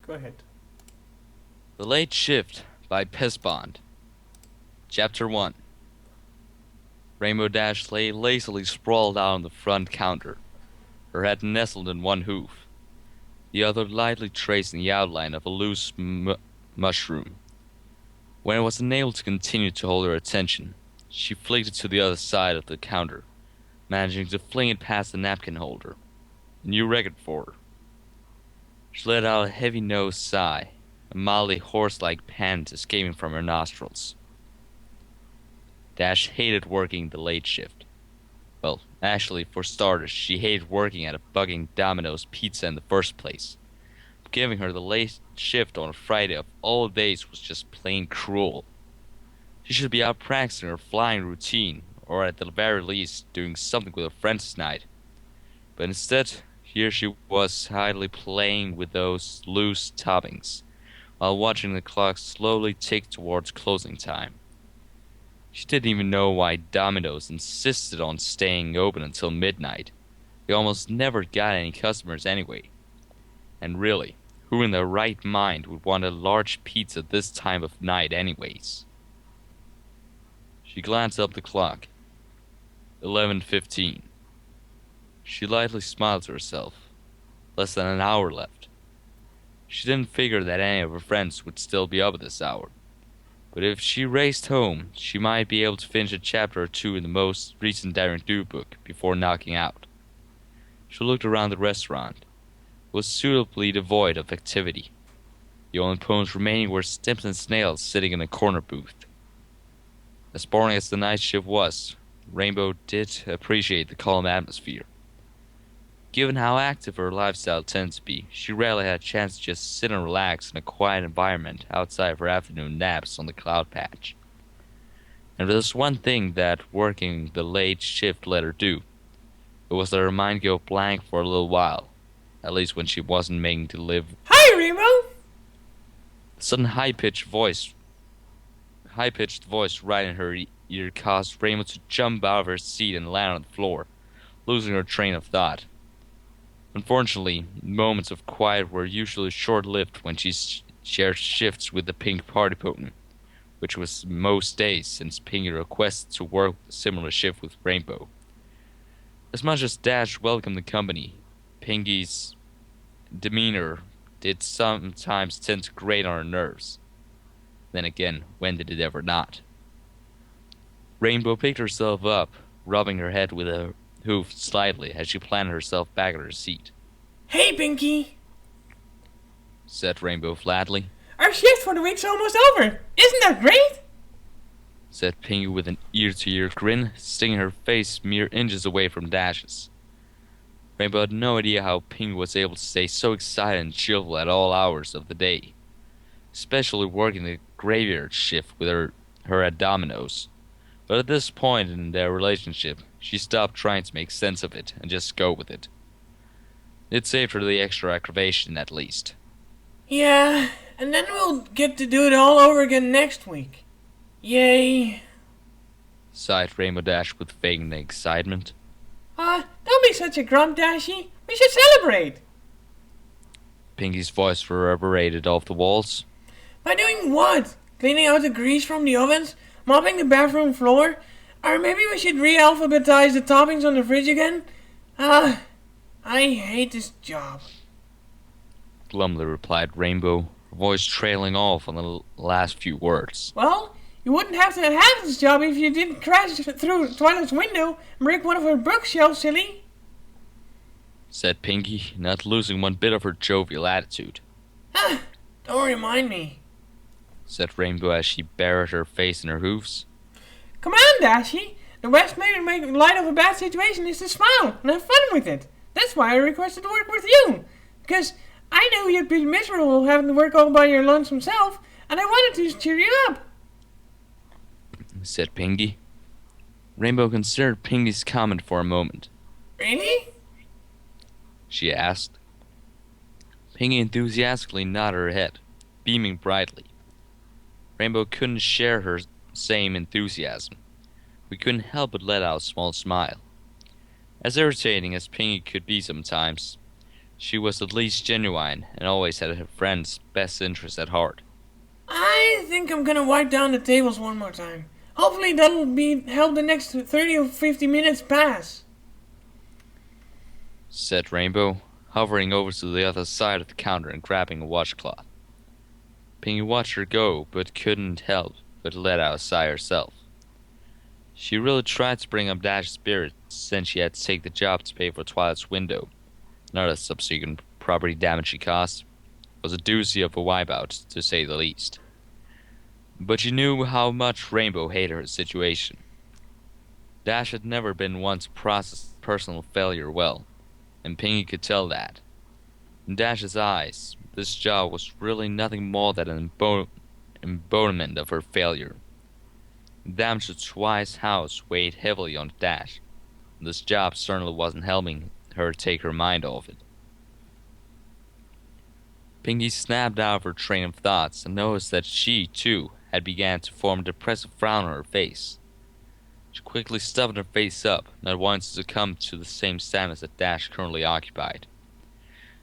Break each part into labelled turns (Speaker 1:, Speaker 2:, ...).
Speaker 1: Go ahead.
Speaker 2: The Late Shift by PessBont. Chapter 1. Rainbow Dash lay lazily sprawled out on the front counter, her head nestled in one hoof, the other lightly tracing the outline of a loose mushroom. When it was unable to continue to hold her attention, she flicked it to the other side of the counter, managing to fling it past the napkin holder. A new record for her. She let out a heavy-nosed sigh, a mildly horse-like pant escaping from her nostrils. Dash hated working the late shift. Well, actually, for starters, she hated working at a bugging Domino's pizza in the first place. Giving her the late shift on a Friday of all days was just plain cruel. She should be out practicing her flying routine, or at the very least, doing something with her friends tonight. But instead, here she was idly playing with those loose toppings, while watching the clock slowly tick towards closing time. She didn't even know why Domino's insisted on staying open until midnight. They almost never got any customers anyway. And really, who in their right mind would want a large pizza this time of night anyways? She glanced up the clock. 11:15. She lightly smiled to herself. Less than an hour left. She didn't figure that any of her friends would still be up at this hour. But if she raced home, she might be able to finish a chapter or two in the most recent Daring Do book before knocking out. She looked around the restaurant. It was suitably devoid of activity. The only ponies remaining were Stimps and Snails sitting in a corner booth. As boring as the night shift was, Rainbow did appreciate the calm atmosphere. Given how active her lifestyle tended to be, she rarely had a chance to just sit and relax in a quiet environment outside of her afternoon naps on the cloud patch. And there's one thing that working the late shift let her do. It was let her mind go blank for a little while, at least when she wasn't making to live.
Speaker 1: Hi, Rainbow!
Speaker 2: The sudden high-pitched voice right in her ear caused Rainbow to jump out of her seat and land on the floor, losing her train of thought. Unfortunately, moments of quiet were usually short-lived when she shared shifts with the Pink Party Potent, which was most days since Pinkie requested to work a similar shift with Rainbow. As much as Dash welcomed the company, Pinkie's demeanor did sometimes tend to grate on her nerves. Then again, when did it ever not? Rainbow picked herself up, rubbing her head with a hoof slightly as she planted herself back in her seat.
Speaker 1: Hey, Pinkie!
Speaker 2: Said Rainbow flatly.
Speaker 1: Our shift for the week's almost over. Isn't that great?
Speaker 2: Said Pinkie with an ear-to-ear grin, sticking her face mere inches away from Dash's. Rainbow had no idea how Pinkie was able to stay so excited and cheerful at all hours of the day, especially working the graveyard shift with her at Domino's. But at this point in their relationship, she stopped trying to make sense of it and just go with it. It saved her the extra aggravation, at least.
Speaker 1: Yeah, and then we'll get to do it all over again next week. Yay.
Speaker 2: Sighed Rainbow Dash with feigned excitement.
Speaker 1: Don't be such a grump, Dashy. We should celebrate.
Speaker 2: Pinkie's voice reverberated off the walls.
Speaker 1: By doing what? Cleaning out the grease from the ovens? Mopping the bathroom floor? Or maybe we should re-alphabetize the toppings on the fridge again? I hate this job.
Speaker 2: Glumly replied Rainbow, her voice trailing off on the last few words.
Speaker 1: Well, you wouldn't have to have this job if you didn't crash through Twilight's window and break one of her bookshelves, silly.
Speaker 2: Said Pinkie, not losing one bit of her jovial attitude.
Speaker 1: Don't remind me.
Speaker 2: Said Rainbow as she buried her face in her hoofs.
Speaker 1: Come on, Dashy. The best way to make light of a bad situation is to smile and have fun with it. That's why I requested to work with you. Because I knew you'd be miserable having to work all by your lonesome self, and I wanted to cheer you up.
Speaker 2: Said Pinkie. Rainbow considered Pinkie's comment for a moment.
Speaker 1: Really?
Speaker 2: She asked. Pinkie enthusiastically nodded her head, beaming brightly. Rainbow couldn't share her same enthusiasm. We couldn't help but let out a small smile. As irritating as Pinkie could be sometimes, She was at least genuine and always had her friend's best interest at heart.
Speaker 1: I think I'm gonna wipe down the tables one more time. Hopefully that'll help the next 30 or 50 minutes pass,
Speaker 2: said Rainbow, hovering over to the other side of the counter and grabbing a washcloth. Pinkie watched her go, but couldn't help but let out a sigh herself. She really tried to bring up Dash's spirits since she had to take the job to pay for Twilight's window. Not a subsequent property damage she caused. It was a doozy of a wipeout, to say the least. But she knew how much Rainbow hated her situation. Dash had never been one to process personal failure well, and Pinkie could tell that. In Dash's eyes, this job was really nothing more than an embodiment of her failure. The damage to Twilight's house weighed heavily on Dash, and this job certainly wasn't helping her take her mind off it. Pinkie snapped out of her train of thoughts and noticed that she, too, had begun to form a depressive frown on her face. She quickly stiffened her face up, not wanting to succumb to the same sadness that Dash currently occupied.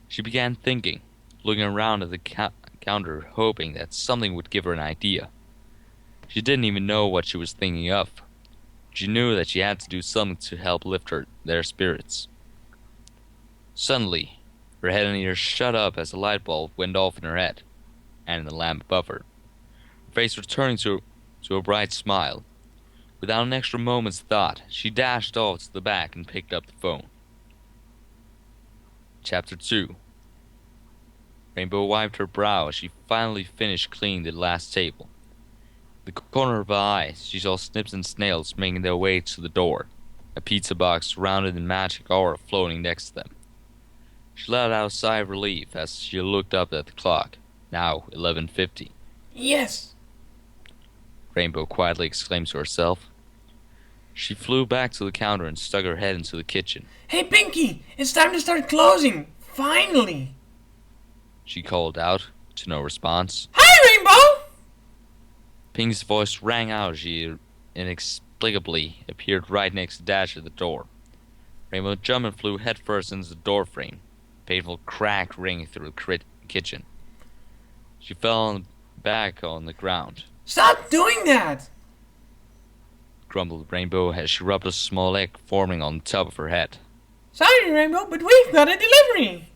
Speaker 2: She began thinking, looking around at the counter, hoping that something would give her an idea. She didn't even know what she was thinking of. She knew that she had to do something to help lift their spirits. Suddenly, her head and ears shut up as a light bulb went off in her head, and in the lamp above her. Her face returning to a bright smile. Without an extra moment's thought, she dashed off to the back and picked up the phone. Chapter 2. Rainbow wiped her brow as she finally finished cleaning the last table. In the corner of her eye, she saw Snips and Snails making their way to the door, a pizza box surrounded in magic aura floating next to them. She let out a sigh of relief as she looked up at the clock, now 11:50.
Speaker 1: Yes!
Speaker 2: Rainbow quietly exclaimed to herself. She flew back to the counter and stuck her head into the kitchen.
Speaker 1: Hey Pinkie, it's time to start closing! Finally!
Speaker 2: She called out, to no response.
Speaker 1: Hi Rainbow!
Speaker 2: Pinkie's voice rang out as she inexplicably appeared right next to Dash at the door. Rainbow jumped and flew headfirst into the doorframe, a painful crack ringing through the kitchen. She fell back on the ground.
Speaker 1: Stop doing that!
Speaker 2: Grumbled Rainbow as she rubbed a small egg forming on the top of her head.
Speaker 1: Sorry Rainbow, but we've got a delivery!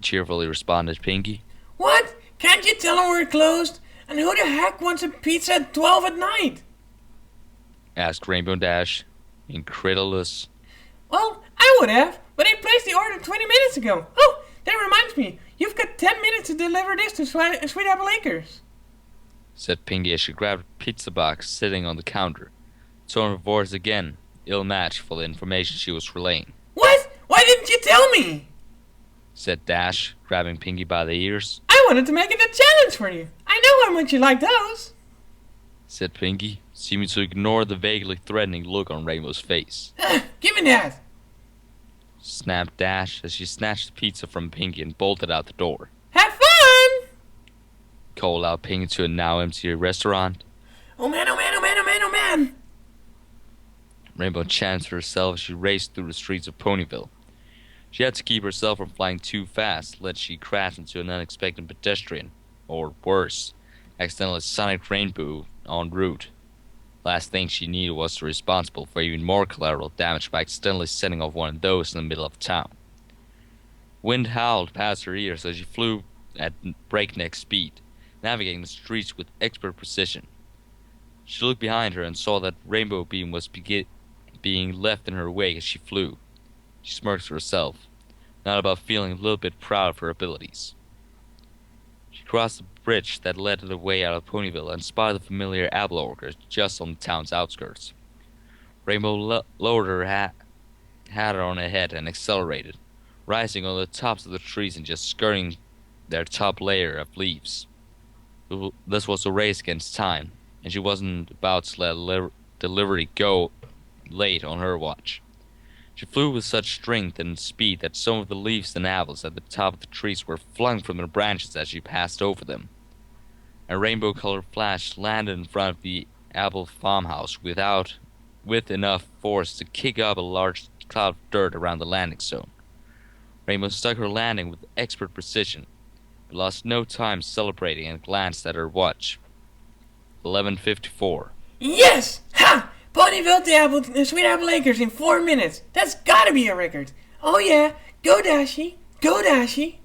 Speaker 2: Cheerfully responded Pinkie.
Speaker 1: What? Can't you tell them we're closed? And who the heck wants a pizza at 12 at night?
Speaker 2: Asked Rainbow Dash, incredulous.
Speaker 1: Well, I would have, but I placed the order 20 minutes ago. Oh, that reminds me. You've got 10 minutes to deliver this to Sweet Apple Acres,
Speaker 2: said Pinkie as she grabbed a pizza box sitting on the counter, tone of her voice again ill-matched for the information she was relaying.
Speaker 1: What? Why didn't you tell me?
Speaker 2: Said Dash, grabbing Pinkie by the ears.
Speaker 1: I wanted to make it a challenge for you. I know how much you like those,
Speaker 2: said Pinkie, seeming to ignore the vaguely threatening look on Rainbow's face.
Speaker 1: Give me that,
Speaker 2: snapped Dash as she snatched the pizza from Pinkie and bolted out the door.
Speaker 1: Have fun!
Speaker 2: Called out Pinkie to a now empty restaurant.
Speaker 1: Oh man, oh man, oh man, oh man, oh man!
Speaker 2: Rainbow chanted to herself as she raced through the streets of Ponyville. She had to keep herself from flying too fast, lest she crash into an unexpected pedestrian, or worse, accidentally sonic Rainbow en route. Last thing she needed was to be responsible for even more collateral damage by accidentally setting off one of those in the middle of town. Wind howled past her ears as she flew at breakneck speed, navigating the streets with expert precision. She looked behind her and saw that Rainbow Beam was being left in her wake as she flew. She smirked to herself, not about feeling a little bit proud of her abilities. She crossed the bridge that led her way out of Ponyville and spotted the familiar apple orchard just on the town's outskirts. Rainbow lowered her hat on her head and accelerated, rising on the tops of the trees and just skirting their top layer of leaves. This was a race against time, and she wasn't about to let delivery go late on her watch. She flew with such strength and speed that some of the leaves and apples at the top of the trees were flung from their branches as she passed over them. A rainbow-colored flash landed in front of the apple farmhouse with enough force to kick up a large cloud of dirt around the landing zone. Rainbow stuck her landing with expert precision, but lost no time celebrating and glanced at her watch. 11:54.
Speaker 1: Yes! Ha! Ponyville to Sweet Apple Acres in 4 minutes. That's gotta be a record. Oh yeah, go Dashy, go Dashy.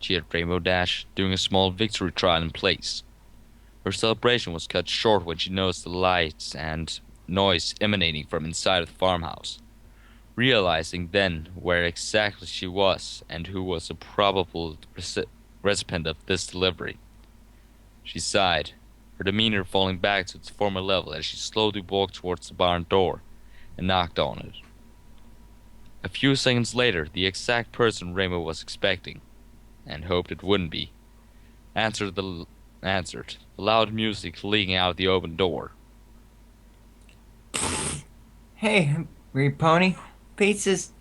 Speaker 2: Cheered Rainbow Dash, doing a small victory trial in place. Her celebration was cut short when she noticed the lights and noise emanating from inside of the farmhouse. Realizing then where exactly she was and who was a probable recipient of this delivery, she sighed, her demeanor falling back to its former level as she slowly walked towards the barn door and knocked on it. A few seconds later, the exact person Rainbow was expecting, and hoped it wouldn't be, answered the loud music leaking out the open door.
Speaker 3: Hey, Pony. Pizza's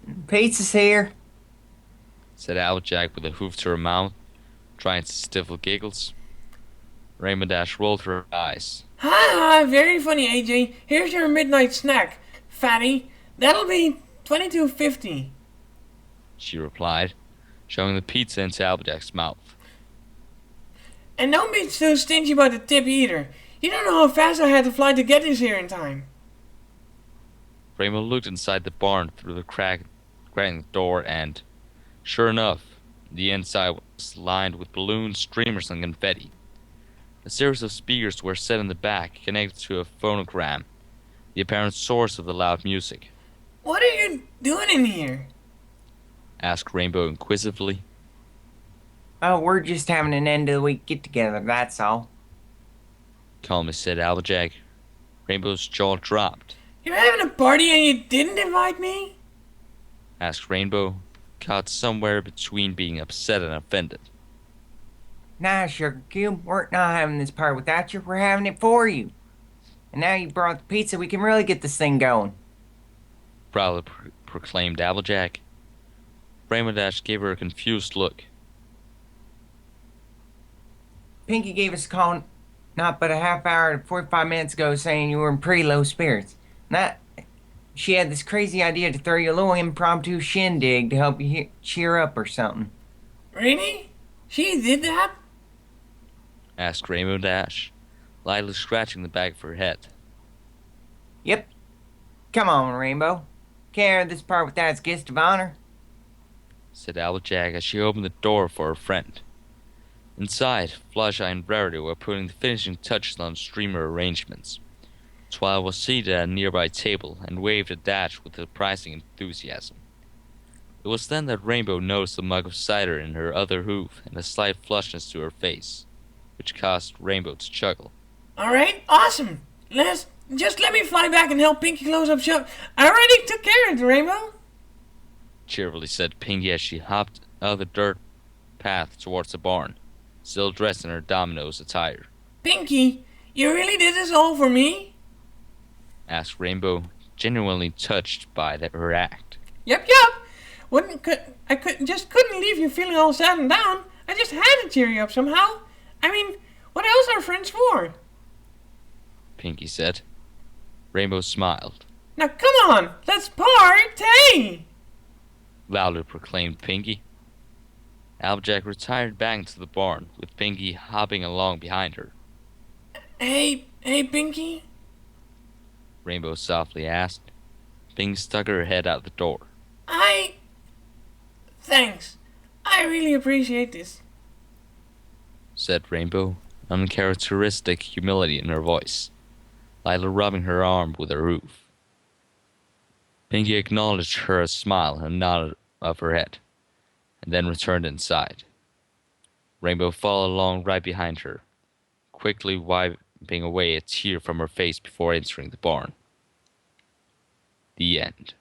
Speaker 3: here.
Speaker 2: Said Applejack with a hoof to her mouth, trying to stifle giggles. Rainbow Dash rolled her eyes.
Speaker 1: Ha ha, very funny, AJ. Here's your midnight snack, fatty. That'll be $22.50.
Speaker 2: She replied, shoving the pizza into Applejack's mouth.
Speaker 1: And don't be so stingy about the tip either. You don't know how fast I had to fly to get this here in time.
Speaker 2: Rainbow looked inside the barn through the crack in the door and, sure enough, the inside was lined with balloons, streamers, and confetti. A series of speakers were set in the back, connected to a phonogram, the apparent source of the loud music.
Speaker 1: What are you doing in here?
Speaker 2: Asked Rainbow inquisitively.
Speaker 3: Oh, we're just having an end of the week get together, that's all.
Speaker 2: Calmly said Applejack. Rainbow's jaw dropped.
Speaker 1: You're having a party and you didn't invite me?
Speaker 2: Asked Rainbow, caught somewhere between being upset and offended.
Speaker 3: Nah, Sugar Cube, we're not having this party without you, we're having it for you. And now you brought the pizza, we can really get this thing going.
Speaker 2: Proudly proclaimed Applejack. Rainbow Dash gave her a confused look.
Speaker 3: Pinkie gave us a call not but a half hour to 45 minutes ago saying you were in pretty low spirits. She had this crazy idea to throw you a little impromptu shindig to help you cheer up or something.
Speaker 1: Really? She did that?
Speaker 2: Asked Rainbow Dash, lightly scratching the back of her head.
Speaker 3: Yep. Come on, Rainbow. Can't have this part without its guest of honor.
Speaker 2: Said Applejack as she opened the door for her friend. Inside, Fluttershy and Rarity were putting the finishing touches on streamer arrangements. Twilight was seated at a nearby table and waved at Dash with surprising enthusiasm. It was then that Rainbow noticed a mug of cider in her other hoof and a slight flushness to her face, which caused Rainbow to chuckle.
Speaker 1: Alright, awesome. Just let me fly back and help Pinkie close up shop. I already took care of it, Rainbow.
Speaker 2: Cheerfully said Pinkie as she hopped out of the dirt path towards the barn, still dressed in her Domino's attire.
Speaker 1: Pinkie, you really did this all for me?
Speaker 2: Asked Rainbow, genuinely touched by her act.
Speaker 1: Yep. I couldn't leave you feeling all sad and down. I just had to cheer you up somehow. I mean, what else are friends for?
Speaker 2: Pinkie said. Rainbow smiled.
Speaker 1: Now come on, let's party!
Speaker 2: Loudly proclaimed Pinkie. Applejack retired back into the barn, with Pinkie hopping along behind her.
Speaker 1: Hey, Pinkie?
Speaker 2: Rainbow softly asked. Pinkie stuck her head out the door.
Speaker 1: Thanks. I really appreciate this.
Speaker 2: Said Rainbow, uncharacteristic humility in her voice, lightly rubbing her arm with her hoof. Pinkie acknowledged her smile and nodded of her head, and then returned inside. Rainbow followed along right behind her, quickly wiping away a tear from her face before entering the barn. The end.